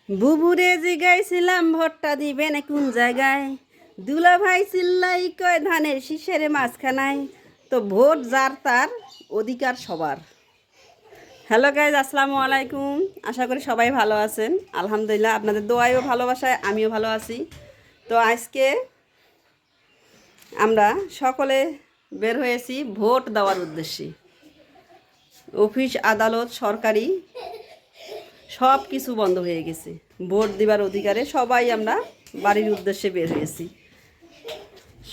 বুবুরে জিগাইছিলাম ভোটটা দিবেন কোন জায়গায়, দুলা ভাই চিল্লাই কয় ধানের শীষের মাঝখানায়। তো ভোট যার তার, অধিকার সবার। হ্যালো গাইজ, আসসালামু আলাইকুম। আশা করি সবাই ভালো আছেন। আলহামদুলিল্লাহ, আপনাদের দোয়ায়ও ভালোবাসায় আমিও ভালো আছি। তো আজকে আমরা সকলে বের হয়েছি ভোট দেওয়ার উদ্দেশ্যে। অফিস আদালত সরকারি সব কিছু বন্ধ হয়ে গেছে। ভোট দিবার অধিকারে সবাই আমরা বাড়ির উদ্দেশ্যে বের হয়েছি।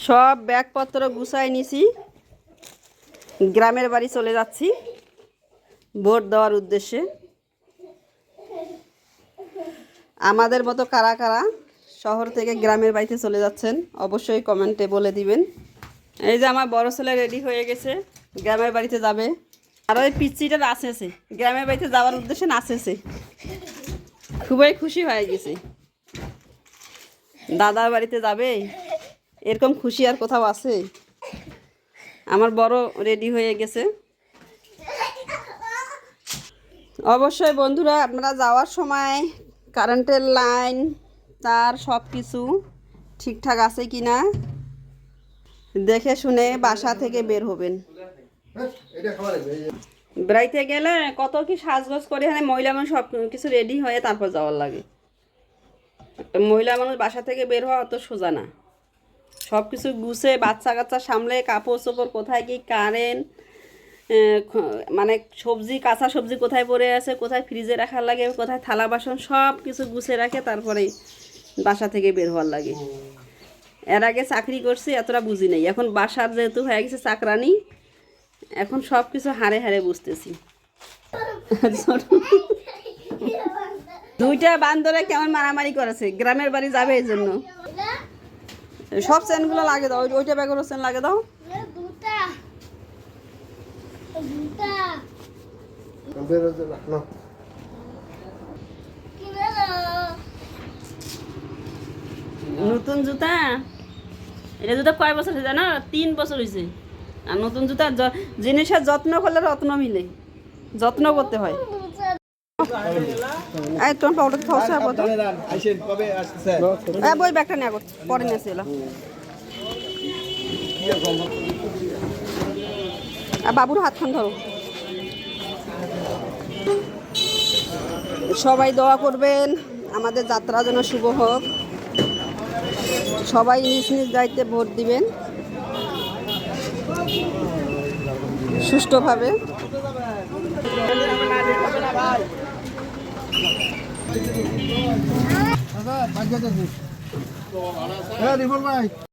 সব ব্যাগপত্র গুছাই নিছি, গ্রামের বাড়ি চলে যাচ্ছি ভোট দেওয়ার উদ্দেশ্যে। আমাদের মতো কারা কারা শহর থেকে গ্রামের বাড়িতে চলে যাচ্ছেন অবশ্যই কমেন্টে বলে দিবেন। এই যে আমার বড় ছেলে রেডি হয়ে গেছে, গ্রামের বাড়িতে যাবে। আর ওই পিচ্চিটা নাচেছে, গ্রামের বাড়িতে যাওয়ার উদ্দেশ্যে নাচেছে। খুবই খুশি হয়ে গেছে, দাদার বাড়িতে যাবে। এরকম খুশি আর কোথাও আছে? আমার বড় রেডি হয়ে গেছে। অবশ্যই বন্ধুরা, আপনারা যাওয়ার সময় কারেন্টের লাইন তার সব কিছু ঠিকঠাক আছে কি না দেখে শুনে বাসা থেকে বের হবেন। বেড়াইতে গেলে কত কি সাজগোজ করে, এখানে মহিলা মানুষ সব কিছু রেডি হয়ে তারপর যাওয়ার লাগে। মহিলা মানুষ বাসা থেকে বের হওয়া অত সোজা না। সব কিছু গুছে বাচ্চা কাচ্চা সামলে, কাপড় চোপড় কোথায় কি কারেন্ট, মানে সবজি কাঁচা সবজি কোথায় পড়ে আছে, কোথায় ফ্রিজে রাখার লাগে, কোথায় থালা বাসন সব কিছু গুছে রাখে তারপরে বাসা থেকে বের হওয়ার লাগে। এর আগে চাকরি করছি, এতটা বুঝি নাই। এখন বাসার যেহেতু হয়ে গেছে চাকরানি, এখন সব কিছু হারে হারে বুঝতেছি। দুইটা বান্দরে কেমন মারামারি করেছে, গ্রামের বাড়ি যাবে এই জন্য। সব চেনগুলো লাগে দাও, ওইটা ব্যাগেরও চেন লাগে দাও। নতুন জুতা, এটা জুতা কয় বছর হয়েছে জানো? 3 বছর হয়েছে। আর নতুন জুতা জিনিসের যত্ন করলে রত্ন মিলে, যত্ন করতে হয়। তোমার পাউডার বই ব্যাগটা নেওয়া করছে, পরে নিয়েছিল। আর বাবুর হাতখান ধরো। সবাই দোয়া করবেন আমাদের যাত্রা যেন শুভ হোক। সবাই নিজ নিজ দায়িত্বে ভোট দিবেন সুষ্ঠুভাবে।